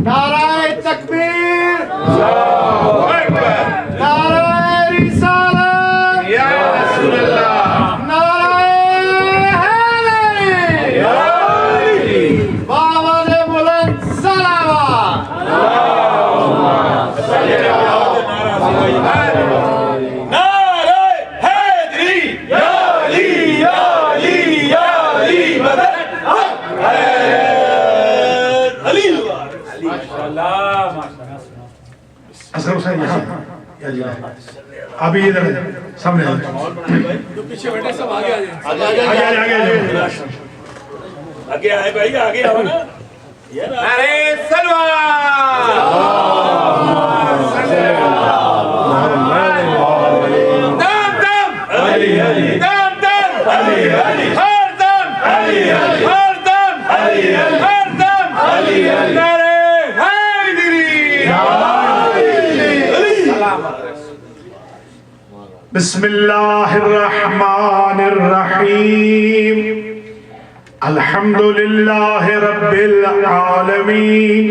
نعرہ تکبیر، نعرہ رسالت، یا رسول اللہ، نعرہ حیدری، بآواز بلند صلوات۔ نعرہ حیدری، یا علی یا علی یا علی مدد علی اصغر حسین یہاں یا جی ابھی ادھر سامنے جو پیچھے بیٹھے سب آگے آجائیں، آگے آگے آگے آئے بھائی، آگے آؤ نا۔ نعرہ سلوات، دم دم علی علی، دم دم علی علی، ہر دم علی علی، ہر دم علی علی، ہر دم علی علی، نعرہ حیدری، بسم اللہ الرحمن الرحیم الحمد للہ رب العالمین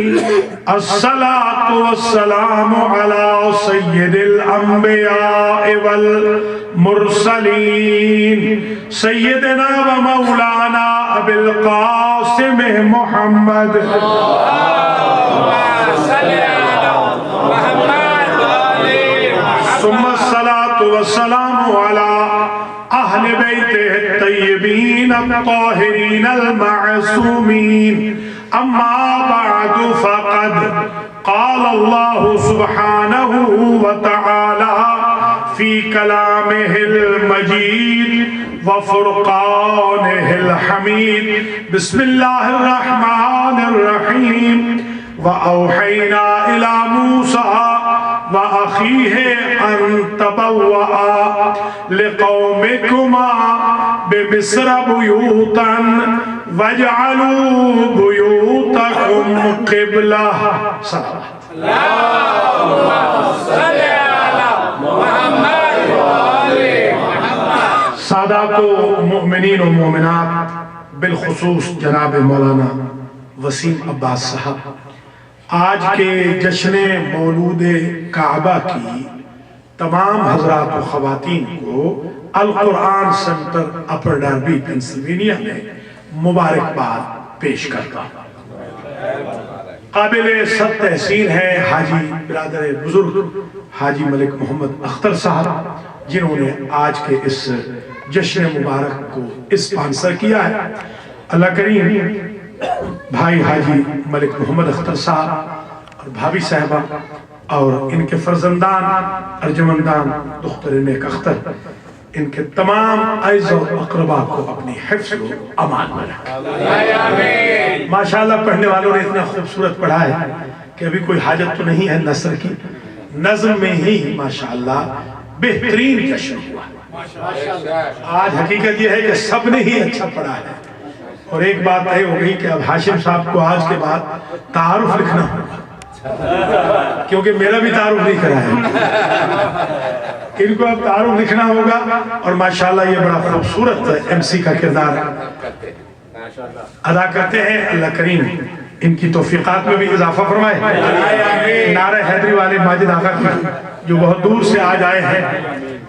الصلاة والسلام علی سید الانبیاء والمرسلین سیدنا و مولانا ابی القاسم محمد ثم الصلاة والسلام على أهل بيته الطيبين الطاهرين المعصومين أما بعد فقد قال الله سبحانه وتعالى في كلامه المجيد وفرقانه الحميد بسم الله الرحمن الرحيم وأوحينا إلى موسى وأخيه أن تبوأ لقومكما بمصر بيوتا واجعلوا بيوتكم قبلة صلوات سادات و مؤمنین و مومنات بالخصوص جناب مولانا وسیم عباس صاحب، آج کے جشن مولود کعبہ کی تمام حضرات و خواتین کو القرآن سنٹر اپر ڈاربی پینسلوینیا میں مبارکباد پیش کرتا ہوں۔ قابل صد تحسین ہے حاجی برادر بزرگ حاجی ملک محمد اختر صاحب، جنہوں نے آج کے اس جشن مبارک کو اسپانسر کیا ہے۔ اللہ کریم بھائی حاجی ملک محمد اختر صاحب اور بھابی صاحبہ اور ان کے فرزندان ارجمندان دختر نیک اختر، ان کے تمام عزیز و اقربا کو اپنی حفظ و امان میں رکھیں۔ ماشاءاللہ پڑھنے والوں نے اتنا خوبصورت پڑھا ہے کہ ابھی کوئی حاجت تو نہیں ہے نثر کی، نظم میں ہی ماشاءاللہ بہترین جشن ہوا۔ آج حقیقت یہ ہے کہ سب نے ہی اچھا پڑھا ہے، اور ایک بات طے ہو گئی کہ اب ہاشم صاحب کو آج کے بعد تعارف لکھنا ہوگا، کیونکہ میرا بھی تعارف نہیں کرا ہے، ان کو اب تعارف لکھنا ہوگا۔ اور ماشاءاللہ یہ بڑا خوبصورت ایم سی کا کردار ادا کرتے ہیں۔ اللہ کریم ان کی توفیقات میں بھی اضافہ فرمائے۔ نعرہ حیدری والے ماجد آقا کی جو بہت دور سے آج آئے ہیں،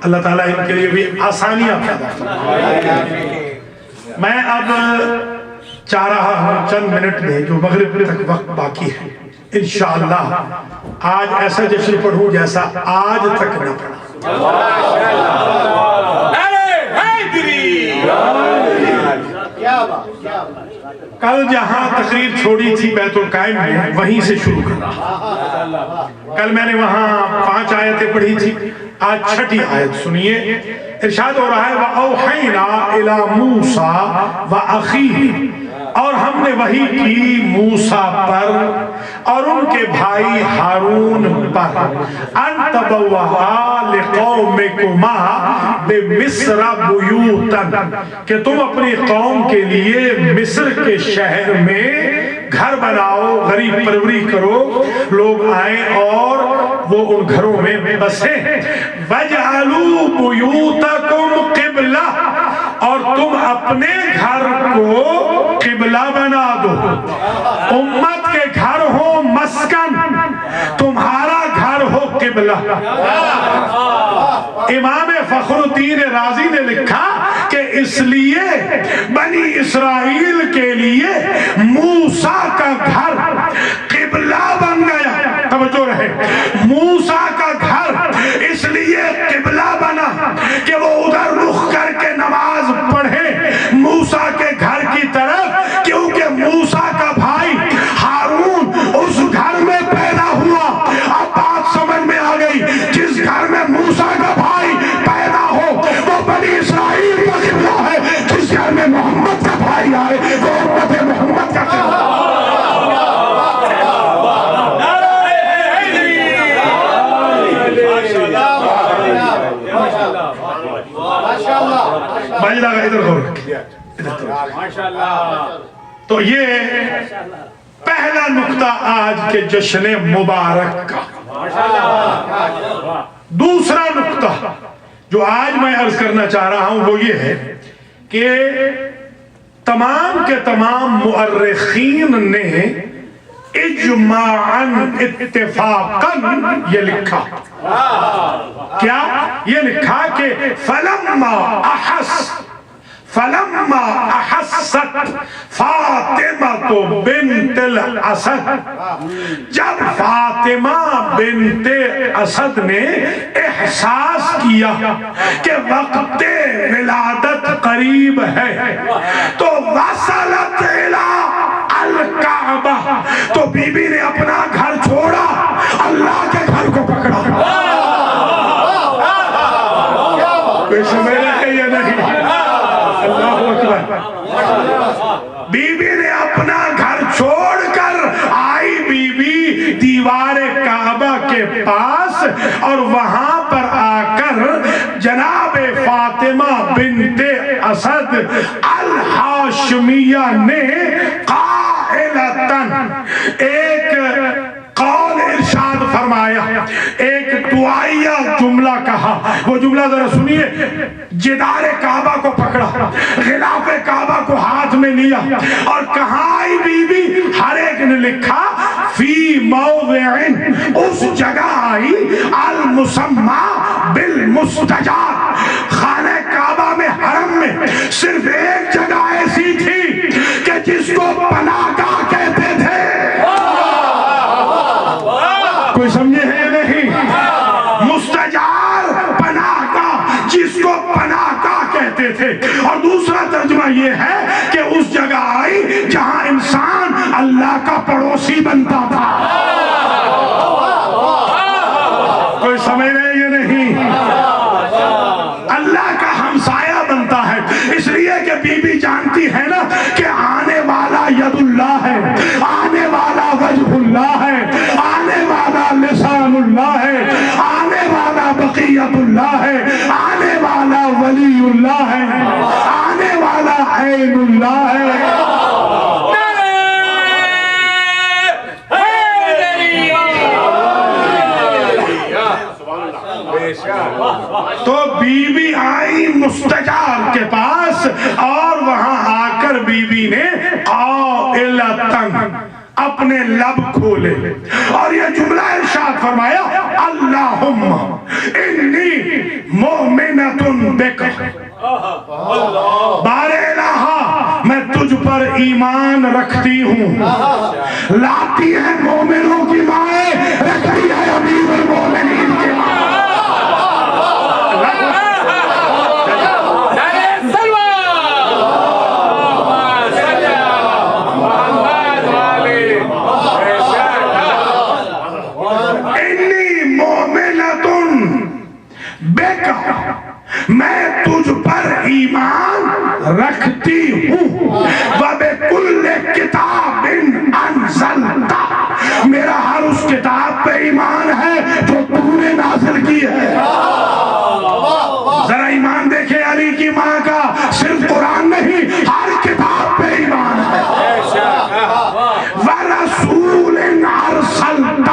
اللہ تعالیٰ ان کے لیے بھی آسانیاں پیدا فرمائے۔ میں اب چاہ رہا ہوں چند منٹ میں جو مغرب تک وقت باقی ہے، انشاءاللہ آج ایسا جشن پڑھوں جیسا آج تک نہ پڑھا۔ کل جہاں تقریر چھوڑی تھی بیت القائم میں، وہیں سے شروع کر رہا۔ کل میں نے وہاں 5 آیتیں پڑھی تھی، آج 6ٹھی آیت سنیے۔ ارشاد ہو رہا ہے وَأَوْحَيْنَا إِلَى مُوسَى وَأَخِيهِ، اور ہم نے وحی کی موسیٰ پر اور ان کے بھائی ہارون پر، أَن تَبَوَّآ لِقَوْمِكُمَا بِمِصْرَ بُيُوتًا، کہ تم اپنی قوم کے لیے مصر کے شہر میں گھر بناؤ، غریب پروری کرو، لوگ آئیں اور وہ ان گھروں میں بسیں۔ وَجْعَلُوا بُيُوتَكُمْ قِبْلَةً، اور تم اپنے گھر کو قبلہ بنا دو۔ امت کے گھر ہوں مسجد قبلہ. امام فخر الدین رازی نے لکھا کہ اس لیے بنی اسرائیل کے لیے موسیٰ کا گھر قبلہ بن گیا. توجہ رہے, موسیٰ کا گھر اس لیے قبلہ بنا کہ وہ ادھر رخ کر کے نماز پڑھے موسیٰ کے گھر کی طرف, کیونکہ موسیٰ کا بھائی ہارون اس گھر میں پیدا ہوا. اب بات سمجھ میں آ گئی, جس گھر میں موسیٰ کا بھائی پیدا ہو وہ بنی اسرائیل کا قبلہ ہے, جس گھر میں محمد کا بھائی آئے وہ امت محمد کا قبلہ. تو یہ پہلا نقطہ آج کے جشن مبارک کا. دوسرا نقطہ جو آج میں عرض کرنا چاہ رہا ہوں وہ یہ ہے کہ تمام کے تمام مؤرخین نے اجماعاً اتفاقاً یہ لکھا. کیا یہ لکھا کہ فلما احست فاطمہ بنت الاسد, جب فاطمہ بنت اسد نے احساس کیا کہ وقت ولادت قریب ہے تو وصلت الی الکعبہ, تو بی بی نے اپنا گھر چھوڑا, اللہ کے گھر کو پکڑا. کوئی سمجھ رہا ہے یا نہیں؟ اللہ اکبر. بی بی نے اپنا گھر چھوڑ کر آئی بی بی دیوار کعبہ کے پاس, اور وہاں پر آ کر جناب فاطمہ بنت اسد الہاشمیہ نے قائلتاً ایک قول ارشاد فرمایا, ایک دعائیہ جملہ کہا. وہ جملہ ذرا سنیے. جدار کعبہ کو پکڑا, غلاف کعبہ کو ہاتھ میں لیا, اور کہاں آئی بی بی؟ ہر ایک نے لکھا فی موضعن, اس جگہ آئی المسمى بالمستجاب. خانہ کعبہ میں حرم میں صرف ایک جگہ ایسی تھی کہ جس کو پناہ گاہ کہتے تھے. کوئی سمجھے ہے یا نہیں؟ مستجار پناہ گاہ, جس کو پناہ گاہ کہتے تھے. اور دوسرا ترجمہ یہ ہے کہ اس جگہ آئی جہاں انسان اللہ کا پڑوسی بنتا تھا. کوئی سمجھ رہے یا نہیں؟ اللہ کا ہمسایہ بنتا ہے. اس لیے کہ بی بی جانتی ہے نا کہ آنے والا ید اللہ ہے, آنے والا وجہ اللہ ہے, آنے والا لسان اللہ ہے, آنے والا بقیت اللہ ہے, آنے والا ولی اللہ ہے, آنے والا عین اللہ ہے. تو بی بی آئی مستجار کے پاس, اور وہاں آ کر بی بی نے قائلتاً اپنے لب کھولے اور یہ جملہ ارشاد فرمایا اللہم انی مومنۃ بک. بار الہا میں تجھ پر ایمان رکھتی ہوں. لاتی ہے مومنوں کی مائیں, رکھتی ہے امیر المومنین کی مائیں. میں تجھ پر ایمان رکھتی ہوں. وَبِكُلِّ كِتَابٍ أَنزَلْتَ, میرا ہر اس کتاب پہ ایمان ہے جو تو نے نازل کی ہے. ذرا ایمان دیکھے علی کی ماں کا, صرف قرآن نہیں ہر کتاب پہ ایمان ہے. وَرَسُولٍ أَرْسَلْتَ,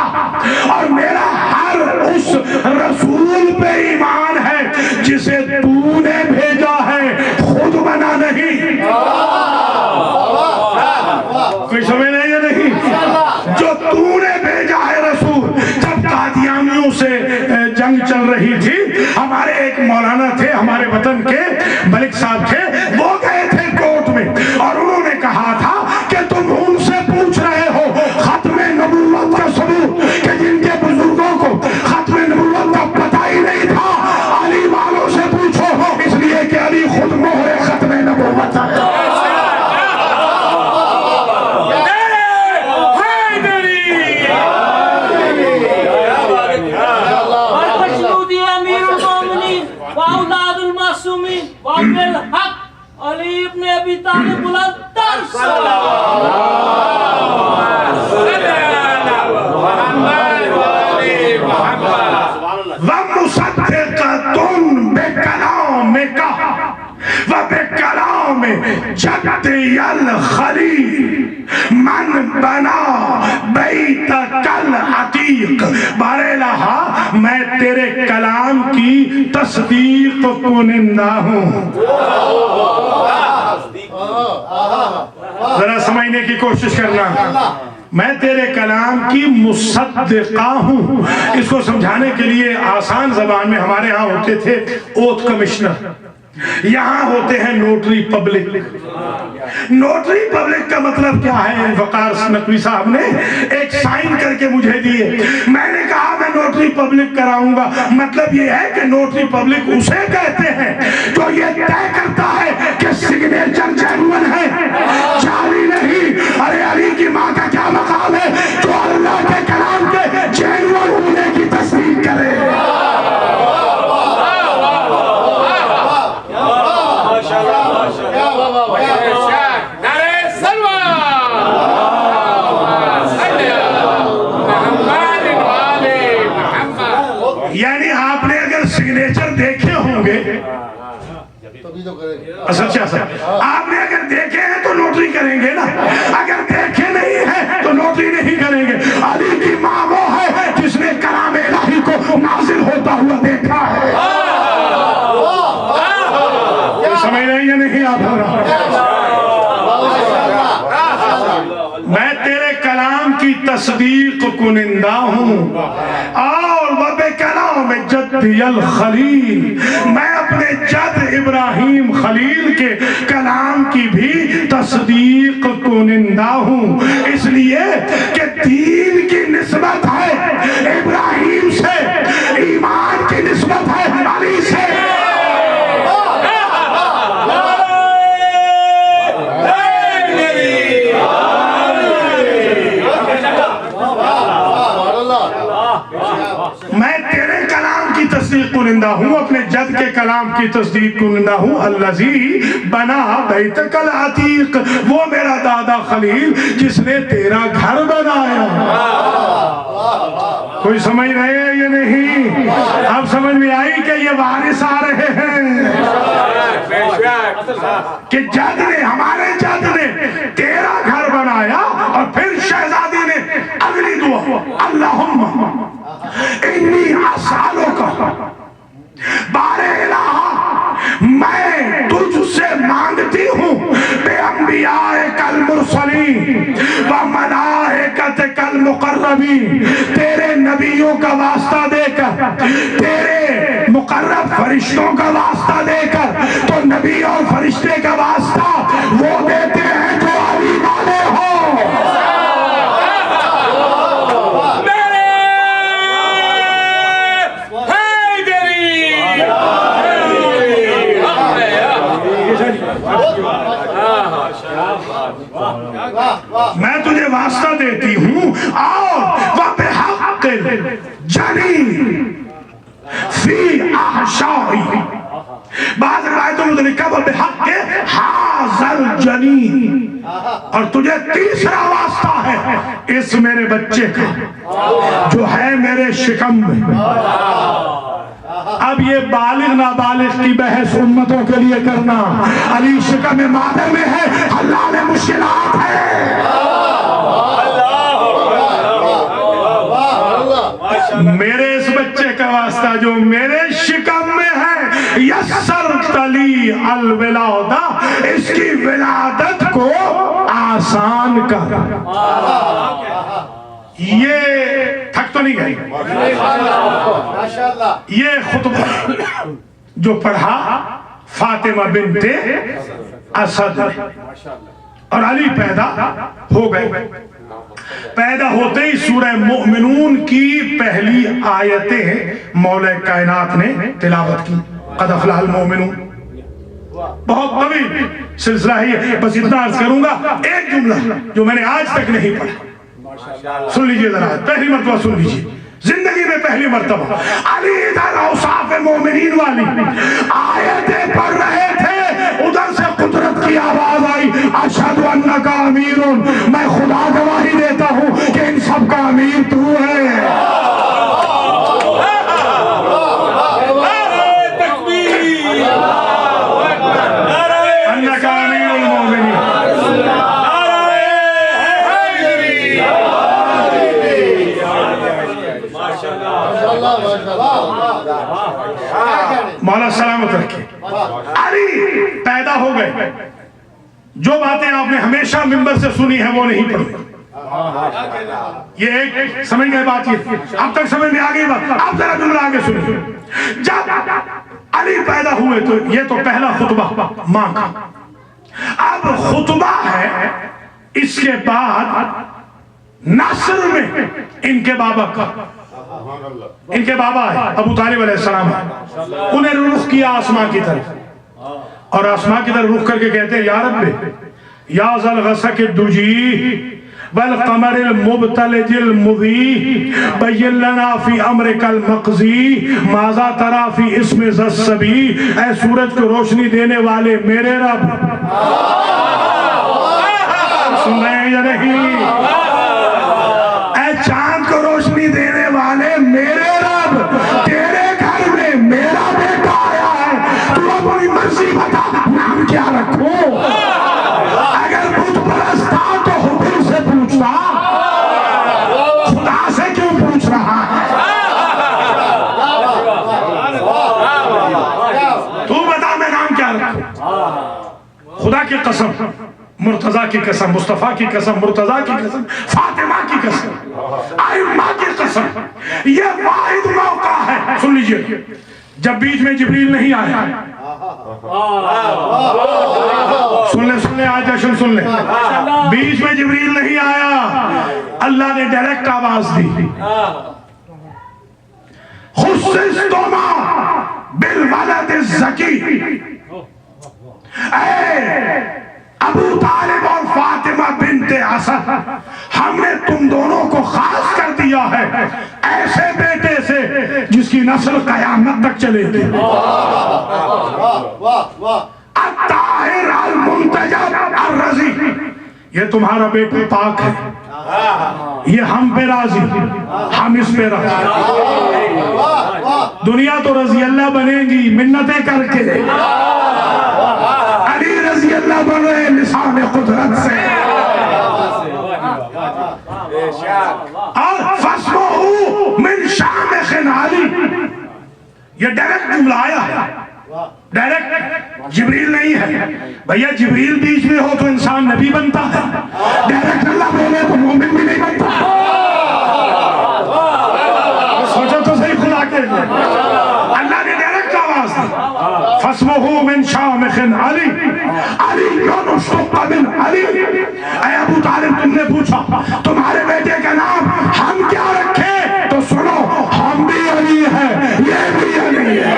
اور میرا ہر اس رسول پہ ایمان ہے جسے تو نے بھیجا ہے, خود بنا نہیں. کوئی سمجھ نہیں یا نہیں؟ جو تو نے بھیجا ہے رسول. جب قادیانیوں سے جنگ چل رہی تھی، ہمارے ایک مولانا تھے ہمارے وطن کے، ملک صاحب تھے، وہ گئے تھے کورٹ میں اور انہوں نے کہا تھا کہ تم ان سے پوچھ رہے ہو ختم نبوت کا ثبوت، کہ جن کے بزرگوں کو ختم نبوت کا پتہ ہی نہیں تھا، علی والوں سے پوچھو، اس لیے کہ علی خود مہر ختم نبوت ہے۔ بالحق علی ابن ابی طالب بلندر وَمُصَدِّقَةٌ بِكَلَامِكَ وَبِكَلَامِ جَدِّ الْخَلِيلِ من بنا بیتک العتیق۔ بارہا میں تیرے کلام کی تصدیق کنندہ ہوں۔ ذرا سمجھنے کی کوشش کرنا، میں تیرے کلام کی مصدقہ ہوں۔ اس کو سمجھانے کے لیے آسان زبان میں ہمارے ہاں ہوتے تھے اوتھ کمشنر، یہاں ہوتے ہیں نوٹری پبلک۔ نوٹری پبلک کا مطلب کیا ہے؟ وقار نقوی صاحب نے ایک سائن کر کے مجھے دیے، میں نے کہا میں نوٹری پبلک کراؤں گا۔ مطلب یہ ہے کہ نوٹری پبلک اسے کہتے ہیں جو یہ طے کرتا ہے کہ سگنیچر جینوئن ہے، جعلی نہیں۔ ارے علی کی ماں کا کیا مقام ہے جو اللہ کے کلام کے جینوئن ہونے کی تصدیق کرے۔ یعنی آپ نے اگر سگنیچر دیکھے ہوں گے، سچا آپ نے اگر دیکھے ہیں تو نوٹری کریں گے نا، اگر دیکھے نہیں ہیں تو نوٹری نہیں کریں گے۔ علی کی ماں وہ ہے جس نے کلام الہی کو نازل ہوتا ہوا دیکھا ہے۔ سمجھ رہے ہیں یا نہیں آپ؟ میں تیرے کلام کی تصدیق کنندہ ہوں، اور وَبِكَلَامِ جَدِّ الْخَلِيلِ، میں اپنے جد ابراہیم خلیل کے کلام کی بھی تصدیق کنندہ ہوں، اس لیے کہ دین کی نسبت ہے ابراہیم سے، ایمان کی نسبت ہے علی سے۔ میں تیرے کلام کی تصدیق کنندہ ہوں، اپنے جد کے کلام کی تصدیق کنندہ ہوں۔ الذی بنا بیتک العتیق، وہ میرا دادا خلیل جس نے تیرا گھر بنایا۔ کوئی سمجھ رہے ہیں یا نہیں؟ اب سمجھ میں آئی کہ یہ وارث آ رہے ہیں کہ جد نے، ہمارے جد نے تیرا گھر بنایا، اور پھر شہزادی نے اگلی دعا، اللہم انی اسالک بار الہ، میں تجھ سے مانگتی ہوں بے انبیائک المرسلین و ملائکتک المقربین، تیرے نبیوں کا واسطہ دے کر، تیرے مقرب فرشتوں کا واسطہ دے کر، تو نبی اور فرشتے کا واسطہ وہ دیتے ہیں جو علی والے ہوں۔ میں تجھے واسطہ دیتی ہوں، اور وَبِحَقِّ الْجَنِينِ فِي أَحْشَائِهِ، بعض روایتوں میں لکھا وَبِحَقِّ هَذَا الْجَنِينِ، اور تجھے تیسرا واسطہ ہے اس میرے بچے کا جو ہے میرے شکم میں۔ اب یہ بالغ نابالغ کی بحث امتوں کے لیے کرنا، علی شکم مادر میں ہے، اللہ میں مشکلات ہے۔ میرے اس بچے کا واسطہ جو میرے شکم میں ہے، یسرت لی الولادہ، اس کی ولادت کو آسان کر۔ یہ تھک تو نہیں گئی. یہ خطبہ جو پڑھا فاطمہ بنت اسد اور علی پیدا ہو گئے. پیدا ہوتے ہی سورہ مؤمنون کی پہلی آیتیں مولا کائنات نے تلاوت کی. قد افلح المؤمنون. بہت طویل سلسلہ ہے، بس اتنا عرض کروں گا. ایک جملہ جو میں نے آج تک نہیں پڑھا، سن لیجئے ذرا، پہلی مرتبہ سن لیجئے، زندگی میں پہلی مرتبہ. علی ادھر اوصاف مومنین والی آیتیں پڑھ رہے تھے، ادھر سے قدرت کی آواز آئی، اشہد انک امیر، میں خدا گواہی دیتا ہوں کہ ان سب کا امیر تو ہے. انک امیر المؤمنین. مولا سلامت رکھے. علی پیدا ہو گئے. جو باتیں آپ نے ہمیشہ منبر سے سنی ہیں وہ نہیں پڑھی. یہ ایک سمجھ گئے بات، یہ اب تک سمجھ میں آ گئی بات. آپ ذرا جملہ آگے سنیے. جب علی پیدا ہوئے تو یہ تو پہلا خطبہ ماں کا. اب خطبہ ہے، اس کے بعد نصر میں ان کے بابا کا، ان کے بابا ہے ابو طالب علیہ السلام ہے. انہیں رخ کیا آسمان کی طرف، اور آسمان کی طرف رخ کر کے کہتے ہیں یا رب یا ذل غسق الدجی والقمر المبتلج المضی بین لنا فی امرک المقضی ماذا ترا فی اسم ذی الصبی. اے سورج کو روشنی دینے والے میرے رب. سن رہے ہیں یا نہیں؟ اے چاند کو روشنی دینے والے میرے رب، تیرے گھر میں میرا بیٹا آیا ہے، تو اپنی مرضی بتا نام کیا رکھوں. اگر بت پرست تھا تو حکم سے پوچھتا، خدا سے کیوں پوچھ رہا ہے؟ تو بتا میں نام کیا رکھوں. خدا کی قسم، مرتضیٰ کی قسم، مصطفیٰ کی قسم، مرتضیٰ کی قسم، فاطمہ کی قسم، ائمہ کی قسم، یہ واحد موقع ہے. سن لیجئے، جب بیچ میں جبریل نہیں آیا. سن لے آج جشن سن لے. بیچ میں جبریل نہیں آیا، اللہ نے ڈائریکٹ آواز دی. خصصتما بالولد الزکی. اے ابو طالب اور فاطمہ بنت اسد، ہم نے تم دونوں کو خاص کر دیا ہے ایسے بیٹے سے جس کی نسل قیامت تک چلے گی. الطاہر المنتجب الرضی. یہ تمہارا بیٹا پاک ہے، یہ ہم پہ راضی، ہم اس پہ راضی. دنیا تو رضی اللہ بنے گی منتیں کر کے، علی رضی اللہ بن رہے لسان قدرت سے. اور فَاسْمُهُ مِنْ شَامِخٍ عَلِي. یہ ڈائریکٹ جملہ آیا ہے، ڈائریکٹ. جبریل نہیں ہے بھیا. جبریل بیچ میں ہو تو انسان نبی بنتا ہے، ڈائریکٹ اللہ بولے تو مومن بھی نہیں بنتا. سوچو تو صحیح خدا کے لیے. اللہ نے ڈائریکٹ آواز دی، فَاسْمُهُ مِنْ شَامِخٍ عَلِي عَلِيٌّ اشْتُقَّ مِنْ عَلِي. اے ابو طالب، تم نے پوچھا تمہارے بیٹے کا نام ہم کیا رکھیں، تو سنو ہم بھی علی ہیں، یہ بھی علی ہے.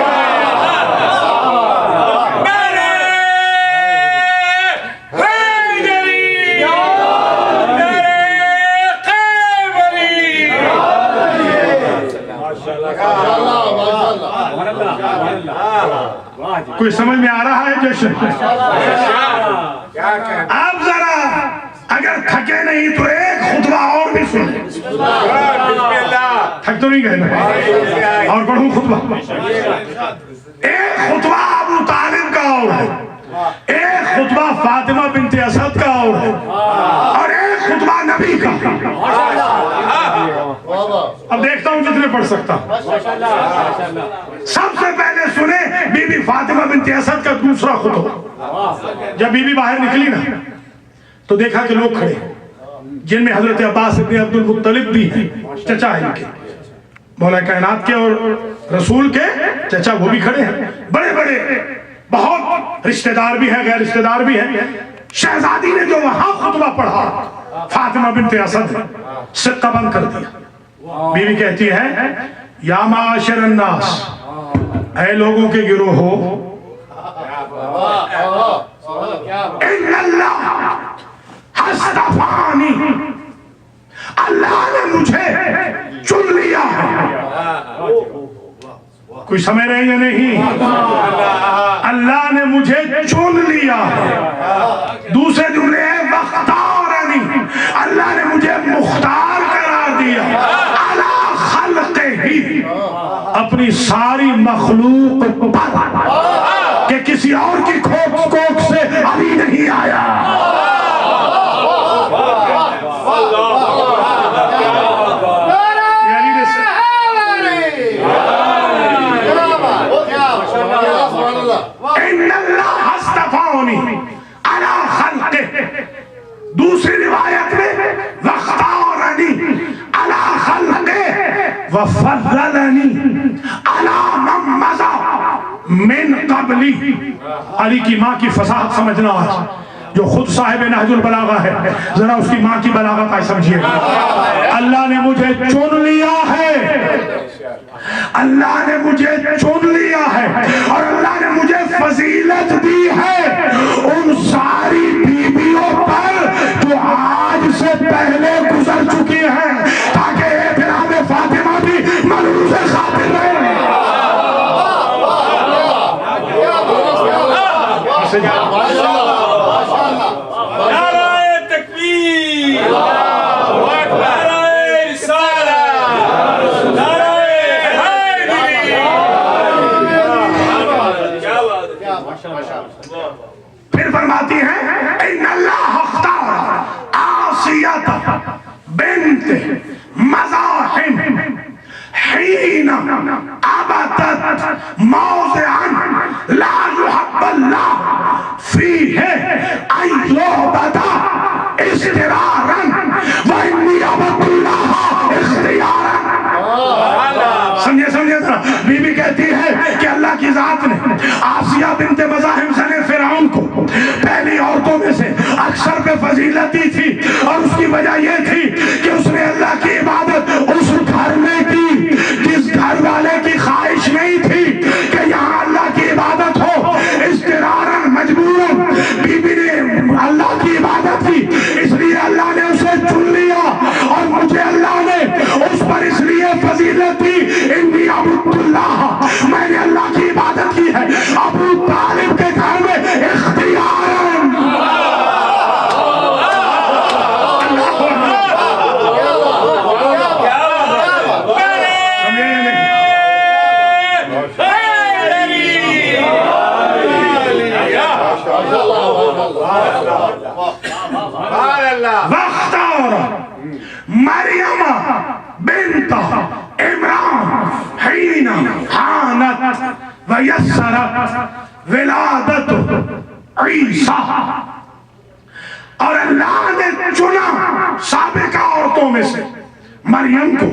کوئی سمجھ میں آ رہا ہے جشن؟ آپ ذرا اگر تھکے نہیں تو ایک خطبہ اور بھی سن. تھک تو نہیں گئے؟ اور پڑھوں خطبہ. ایک خطبہ ابو طالب کا اور ہے، ایک خطبہ فاطمہ بنت اسد کا اور ہے، اور ایک خطبہ نبی کا. اب دیکھتا ہوں جتنے پڑھ سکتا. سب سے پہلے سنیں بی بی فاطمہ بنت اسد کا دوسرا خطبہ. جب بی بی باہر نکلی نا تو دیکھا کہ لوگ کھڑے، جن میں حضرت عباس ابن عبد المطلب بھی ہیں، چچا ہیں ان کے. مولا کائنات کے اور رسول کے چچا وہ بھی کھڑے ہیں، بڑے بڑے بہت رشتہ دار بھی ہیں، غیر رشتہ دار بھی ہیں۔ شہزادی نے جو وہاں خطبہ پڑھا، فاطمہ بنت اسد سکہ بند کر دیا۔ بیوی کہتی ہے یا معاشر الناس، اے لوگوں کے گروہ ہو، ان اللہ اصطفانی، اللہ نے مجھے چن لیا ہے۔ کوئی سمجھ رہے ہیں یا نہیں؟ اللہ نے مجھے چن لیا ہے۔ دوسرے جملے ہیں وختارنی، اللہ نے مجھے مختار قرار دیا علی خلقہ، اپنی ساری مخلوق پر، کہ کسی اور کی کوکھ سے ابھی نہیں آیا۔ ان اللہ اصطفانی علی خلقہ، دوسری روایت میں واختارنی علی خلقہ وفضلنی علی من مضی من قبلی۔ علی کی ماں کی فصاحت سمجھنا آج، جو خود صاحب نہج البلاغہ ہے، ذرا اس کی ماں کی بلاغت آئی سمجھیے۔ اللہ نے مجھے چن لیا ہے، اللہ نے مجھے چن لیا ہے، اور اللہ نے مجھے فضیلت دی ہے ان ساری بیویوں پر جو آج سے پہلے گزر چکی ہیں، تاکہ احترام فاطمہ بھی ملحوظ خاطر رہے۔ نعرہ تکبیر، نعرہ رسالت، نعرہ حیدری۔ پھر فرماتی ہیں ان اللہ اختار آسیہ بنت مزاحم حین عبدت موضعا لا يحب اللہ فیہ ان یعبد استرارا وانی عبد اللہ اختیارا۔ سمجھے ذرا، بی بی کہتی ہے کہ اللہ کی ذات نے آسیہ بنت مزاحم زن فرعون کو پہلی عورتوں میں سے اکثر پہ فضیلت دی تھی، اور اس کی وجہ یہ تھی کہ اس نے اللہ کی عبادت اس گھر میں کی جس گھر والے کی خواہش نہیں تھی کہ یہاں اللہ کی عبادت ہو۔ استرارن مجبورن بی بی نے اللہ کی عبادت کی، اس لیے اللہ نے اسے چن لیا، اور مجھے اللہ نے اس پر اس لیے فضیلت دی، انی عبد اللہ، میں نے اللہ کی عبادت کی ہے ابو طالب کے گھر میں اختیارن۔ واختار مریم بنت عمران حین حانت ویسرت ولادت عیسیٰ، اور اللہ نے چنا سابقہ عورتوں میں سے مریم کو،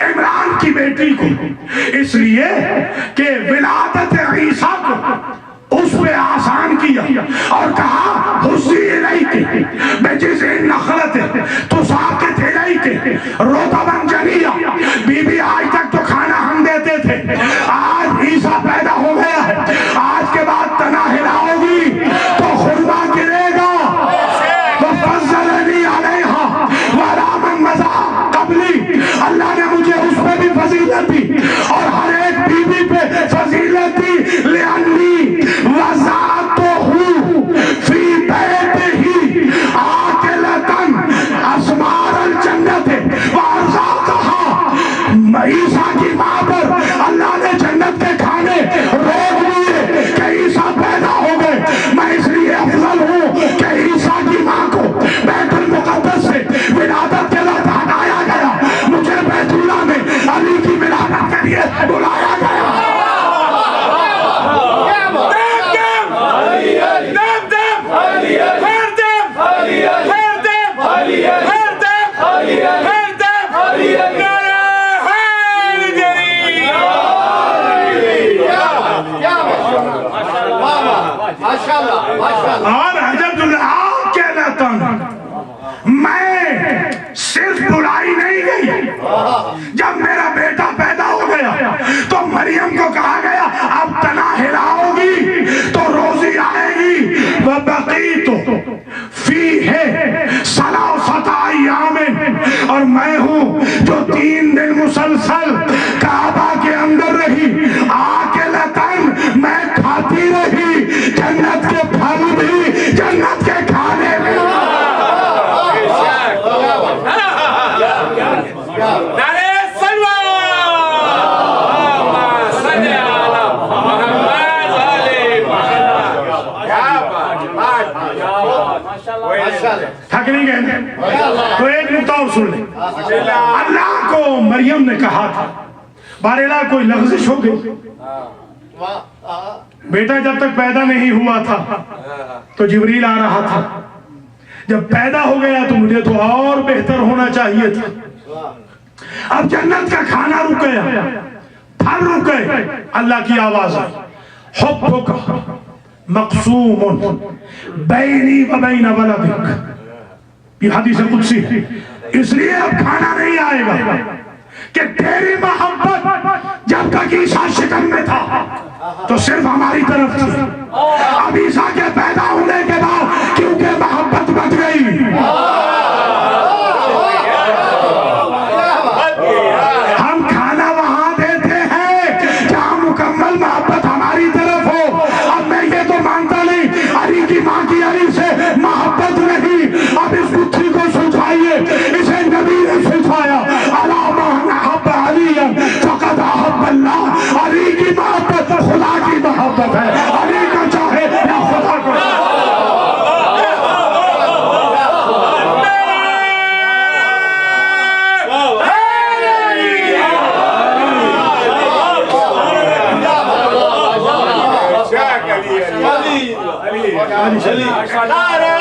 عمران کی بیٹی کو، اس لیے کہ ولادت عیسیٰ کو اس پہ آسان کیا، اور کہا حسی الیک بجذع النخلۃ تساقط الیک رطبا جنیا۔ بی بی آج تک تو کھانا ہم دیتے تھے، آج عیسیٰ پیدا ہو گیا ہے، آج کے بعد تنا ہلاؤ گی تو خرما گرے گا۔ وفضلنی علیہا وعلی من مضی قبلی، اللہ نے مجھے اس پہ بھی فضیلت دی اور ہر ایک بیوی پہ فضیلت دی، لأنی وضعتہ فی بیتہ عاقلۃ اسمار الجنت وارزاق جب میرا بیٹا پیدا ہو گیا تو مریم کو کہا گیا اب تنا ہلاؤگی تو روزی آئے گی، وَبَقِيتُ فِيهِ ثَلَاثَةَ أَيَّامٍ، اور میں ہوں جو 3 دن مسلسل کعبہ کے اندر رہی، آکلتاً میں کھاتی رہی، جنت کے پھل بھی جنت کے کھانے میں۔ نعرہ سلوات، صلی علی محمد علی محمد۔ کیا بات، تھک نہیں گئے؟ تو ایک نکتہ اور سن لیں۔ اللہ کو مریم نے کہا تھا، بارے کوئی لغزش ہو گئی، بیٹا جب تک پیدا نہیں ہوا تھا تو جبریل آ رہا تھا، جب پیدا ہو گیا تو مجھے تو اور بہتر ہونا چاہیے تھا۔ اب جنت کا کھانا رک گیا، پھل رک گئے، اللہ کی آواز آئی حبک مقسوم بینی و بین ولدک، یہ حدیث قدسی ہے، اس لیے اب کھانا نہیں آئے گا کہ تیری محبت جب تک عیسیٰ شکم میں تھا تو صرف ہماری طرف تھی، اب عیسیٰ کے پیدا ہونے کے بعد کیونکہ محبت بچ گئی، ہم کھانا وہاں دیتے ہیں جہاں مکمل محبت ہماری طرف ہو۔ اب میں یہ تو مانتا نہیں علی کی ماں کی علی سے محبت نہیں، اب اس گتھی کو سلجھائیے، اسے نبی نے سلجھایا، علامہ احب علی فقد احب اللہ، علی کی محبت خدا کی محبت ہے، علی کا چاہے یا خدا کو۔ نعرہ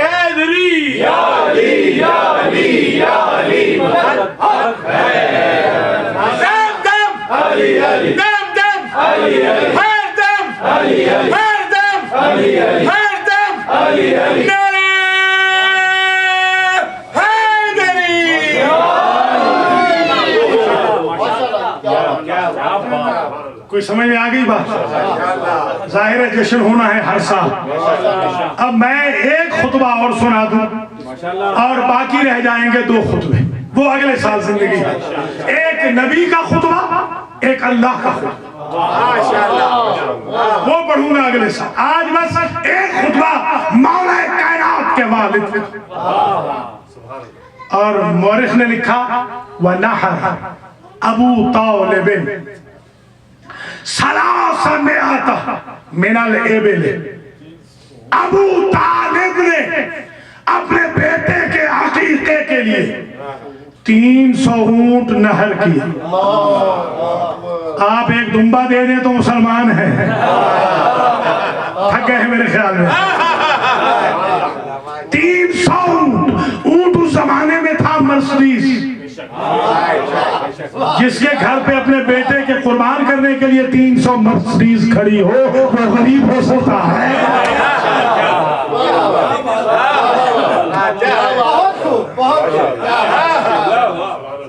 حیدری، یا علی یا علی یا علی، حق ہے، دم دم علی علی، دم دم علی علی، ہر دم علی علی، ہر دم علی علی، ہر دم علی علی، نعرہ حیدری۔ کوئی سمجھ میں آ گئی بات؟ ظاہر ہے جشن ہونا ہے ہر سال۔ اب میں ایک خطبہ اور سنا دوں اور باقی رہ جائیں گے 2 خطبے، وہ اگلے سال زندگی، ایک نبی کا خطبہ، ایک اللہ کا خطبہ، وہ پڑھوں گا اگلے سال۔ آج بس ایک خطبہ مولا کائنات کے والد، اور مورخ نے لکھا وَنَحَرَ ابو طالب 300 من الابل، ابو طالب نے اپنے بیٹے کے عقیقے کے لیے 300 اونٹ نہر کیا۔ آپ ایک دمبا دے دیں تو مسلمان ہیں، تھک گئے ہیں میرے خیال میں۔ 300 اونٹ اس زمانے میں تھا مرسڈیز، جس کے گھر پہ اپنے بیٹے کے قربان کرنے کے لیے 300 مرسڈیز کھڑی ہو وہ غریب ہو سکتا ہے۔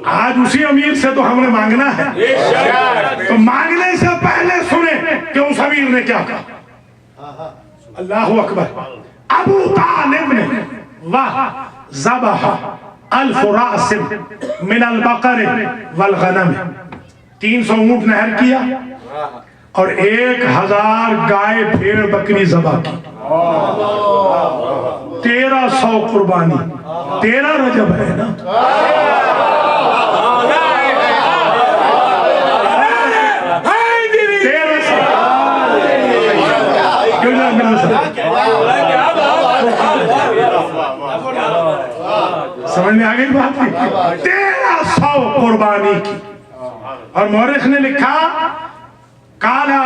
آج اسی امیر سے تو ہم نے مانگنا ہے، تو مانگنے سے پہلے سنیں کہ اس امیر نے کیا کہا۔ اللہ اکبر۔ ابو طالب نے ذبح 1000 راس من البقر والغنم، 300 اونٹ نہر کیا اور 1000 گائے بھیڑ بکری ذبح کی، 1300 قربانی، 13 رجب ہے نا۔ سمجھ میں آگئی بات کی، 1300 قربانی کی۔ اور مورخ نے لکھا کالا،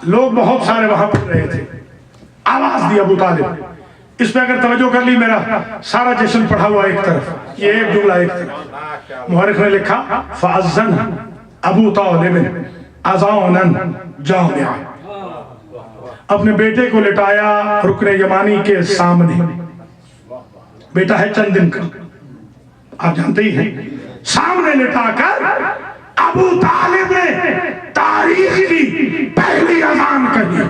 لوگ بہت سارے وہاں پر رہے تھے، آواز دی ابو طالب۔ اس پہ اگر توجہ کر لی میرا سارا جشن پڑھا ہوا ایک طرف، یہ ایک جملہ ایک طرف۔ مورخ نے لکھا فَأَذَّنَ ابو طالب اذانا جامعا، اپنے بیٹے کو لٹایا رکن یمانی کے سامنے، بیٹا ہے چند دن کا، آپ جانتے ہی ہیں سامنے لٹا کر ابو طالب نے تاریخ کی پہلی اذان کہی.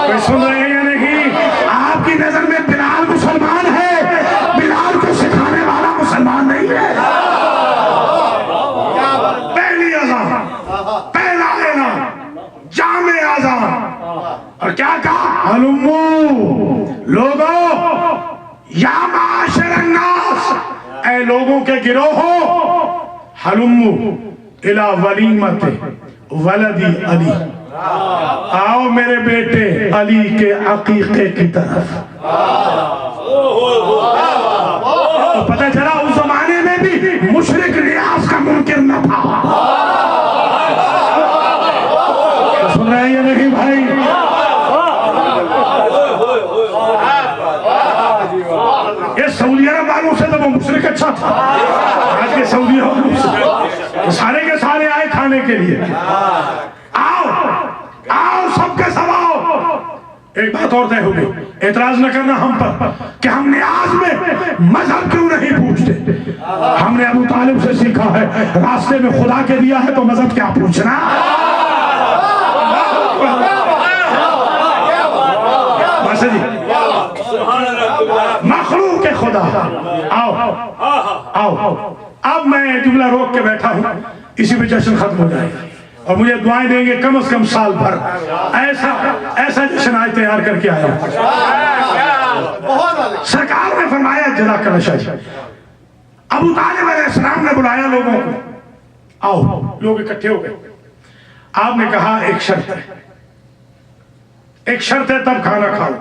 کوئی سن رہے ہیں یا نہیں؟ آپ کی نظر میں بلال مسلمان ہے، بلال کو سکھانے والا مسلمان نہیں ہے. پہلی اذان، پہلا اعلان، جامع اذان. اور کیا کہا؟ ہلمو لوگوں، یا معاشر الناس، اے لوگوں کے گروہو، ہلمو الی ولیمت ولدی علی، آؤ میرے بیٹے علی کے عقیقے کی طرف. تو پتہ چلا اس زمانے میں بھی مشرک نیاز کا منکر نہ تھا. سن رہے ہیں یا نہیں بھائی؟ یہ سعودی عرب والوں سے تو وہ مشرک اچھا تھا. آج کے سعودی عرب والوں سے سارے کے سارے آئے کھانے کے لیے. آؤ آؤ سب کے سب آؤ. ایک بات اور طے ہو گئی، اعتراض نہ کرنا ہم پر کہ ہم نیاز میں مذہب کیوں نہیں پوچھتے. ہم نے ابو طالب سے سیکھا ہے، راستے میں خدا کے دیا ہے تو مذہب کیا پوچھنا. بس جی، مخلوق کے خدا. آؤ آؤ. اب میں جملہ روک کے بیٹھا ہوں، اسی پہ جشن ختم ہو جائے گا اور مجھے دعائیں دیں گے کم از کم سال بھر. ایسا جشن آج تیار کر کے آیا ہوں. سرکار نے فرمایا جزاک اللہ شاہ، ابو طالب علیہ السلام نے بلایا لوگوں کو، آؤ. لوگ اکٹھے ہو گئے. آپ نے کہا ایک شرط ہے، ایک شرط ہے تب کھانا کھاؤ.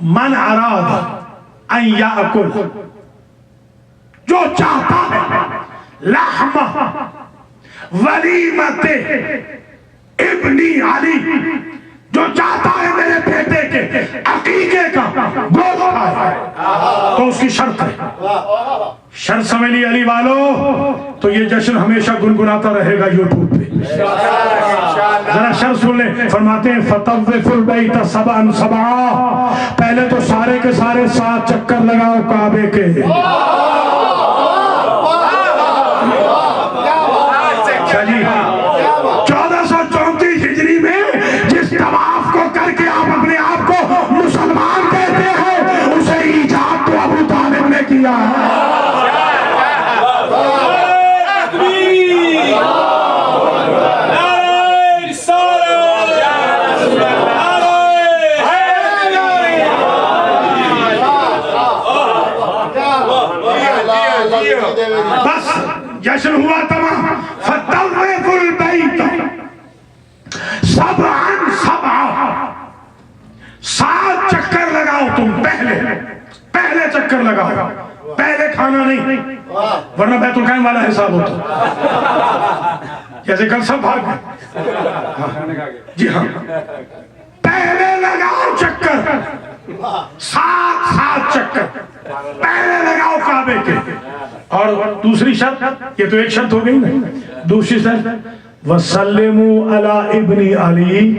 من اراد ان یاکل، جو چاہتا ہے لحم ولیمت ابنی علی، جو چاہتا ہے میرے بیٹے کے عقیقے کا گوشت کھائے، تو اس کی شرط ہے. شرط سمجھ لی علی والو، تو یہ جشن ہمیشہ گنگناتا رہے گا یوٹیوب پہ. ذرا شرط سن لیں. فرماتے ہیں فطوف البیت سبعا سبعا، پہلے تو سارے کے سارے 7 چکر لگاؤ کعبے کے. اچھا جی، 1434 ہجری میں جس طواف کو کر کے آپ اپنے آپ کو مسلمان کہتے ہیں، اسے ایجاد تو ابو طالب نے کیا ہے. بس جشن ہوا تمام. فطوف البیت سبعا سبعا، 7 چکر لگاؤ. تم پہلے چکر لگاؤ، پہلے کھانا نہیں، ورنہ بیت الخیم والا حساب ہوتا. جیسے کل سب بھاگ گئے. جی ہاں، پہلے لگاؤ چکر، 7 چکر پہلے لگاؤ کعبے کے. اور دوسری شرط، یہ تو ایک شرط ہو گئی نا. دوسری شرط وَسَلِّمُوا عَلَىٰ ابْنِ عَلِي،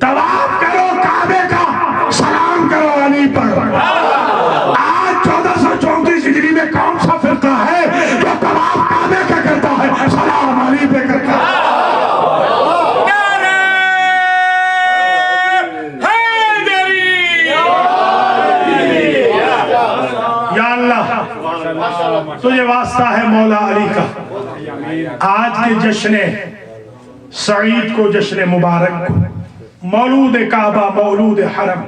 طواف کرو کعبے کا، سلام کرو علی پر. آج 1434 ہجری میں کون سا فرقہ ہے جو طواف کعبے کا کرتا ہے، سلام علی پہ کرتا ہے. تجھے واسطہ ہے مولا علی کا. آج کے جشن سعید کو، جشن مبارک کو، مولود کعبہ، مولود حرم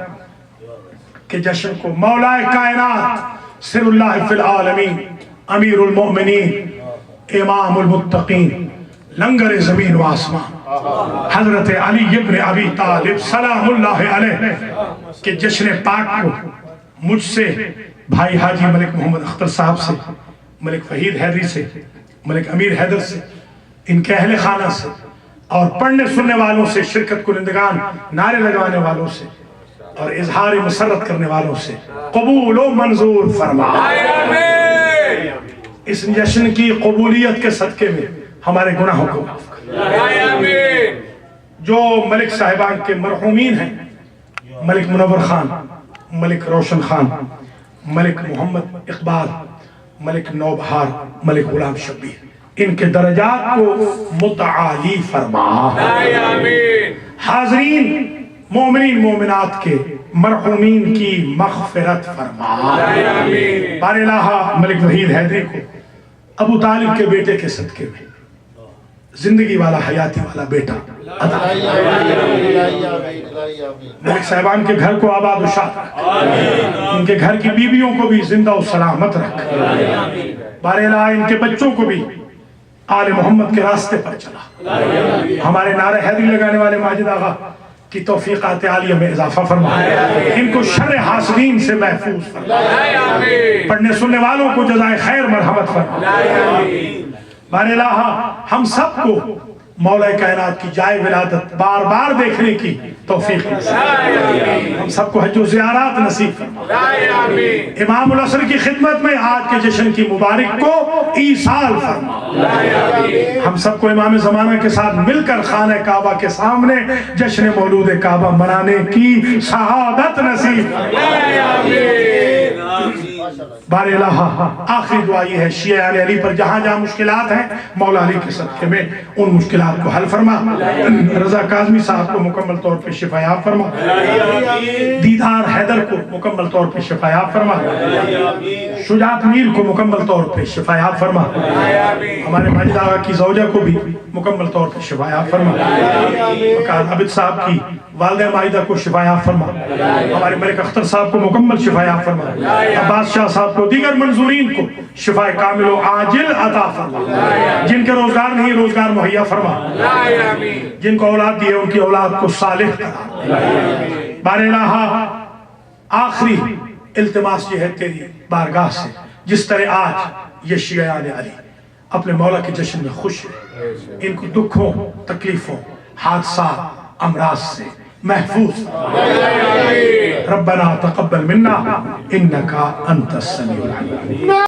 کے جشن کو، مولا کائنات سر اللہ فی العالمین، امیر المؤمنین، امام المتقین، لنگر زمین و آسمان، حضرت علی ابن ابی طالب سلام اللہ علیہ کے جشن پاک کو مجھ سے، بھائی حاجی ملک محمد اختر صاحب سے، ملک فہید حیدری سے، ملک امیر حیدر سے، ان کے اہل خانہ سے، اور پڑھنے سننے والوں سے، شرکت کنندگان، نعرے لگانے والوں سے، اور اظہار مسرت کرنے والوں سے قبول و منظور فرما. اس جشن کی قبولیت کے صدقے میں ہمارے گناہوں کو معاف کر. جو ملک صاحبان کے مرحومین ہیں، ملک منور خان، ملک روشن خان، ملک محمد اقبال، ملک نوبہار، ملک غلام شبیر، ان کے درجات کو متعالی فرما۔ آمین۔ حاضرین مومنین مومنات کے مرحومین کی مغفرت فرما۔ آمین۔ بار الہ ملک وحید حیدری کو ابو طالب کے بیٹے کے صدقے میں زندگی والا حیاتی والا بیٹا عطا ملک صاحبان کے گھر کو آباد و شاد رکھ، ان کے گھر کی بیویوں کو بھی زندہ و سلامت رکھ، بار الہ ان کے بچوں کو بھی آل محمد کے راستے پر چلا۔ ہمارے نعرہ حیدری لگانے والے ماجد آغا کی توفیقات عالیہ میں اضافہ فرما، ان کو شر حاسدین سے محفوظ فرما، پڑھنے سننے والوں کو جزائے خیر مرحمت فرما۔ بار الہ ہم سب کو مولا کائنات کی جائے ولادت بار بار دیکھنے کی توفیق نصیب، ہم سب کو حج و زیارات نصیب فرما۔ امام العصر کی خدمت میں آج کے جشن کی مبارک کو ایصال فرما۔ ہم سب کو امام زمانہ کے ساتھ مل کر خانہ کعبہ کے سامنے جشن مولود کعبہ منانے کی سعادت نصیب فرما۔ بار الہ آخری دعا یہ ہے، شیعہ آل علی پر جہاں جہاں مشکلات ہیں مولا علی کے صدقے میں ان مشکلات کو حل فرما۔ رضا کاظمی صاحب کو مکمل طور پہ شفا یاب فرما، دیدار حیدر کو مکمل طور پہ شفا یاب فرما، شجاعت میر کو مکمل طور پہ شفا یاب فرما، ہمارے ماجد آغا کی زوجہ کو بھی مکمل طور پہ شفا یاب فرما، مکان عبد صاحب کی والدہ ماجدہ کو شفا یاب فرما، ہمارے ملک اختر صاحب کو مکمل شفا یاب فرما، عباس شاہ صاحب کو دیگر منظورین کو شفا کامل و عاجل عطا فرما، جن کے روزگار نہیں روزگار مہیا فرما، جن کو اولاد دیے ان کی اولاد کو صالح کرا۔ بار الہ آخری التماس یہ ہے تیری بارگاہ سے، جس طرح آج یہ شیعہ علی اپنے مولا کے جشن میں خوش ہیں، ان کو دکھوں تکلیفوں حادثات امراض سے محفوظ ربنا تقبل منا انکا انت السمیع العلیم۔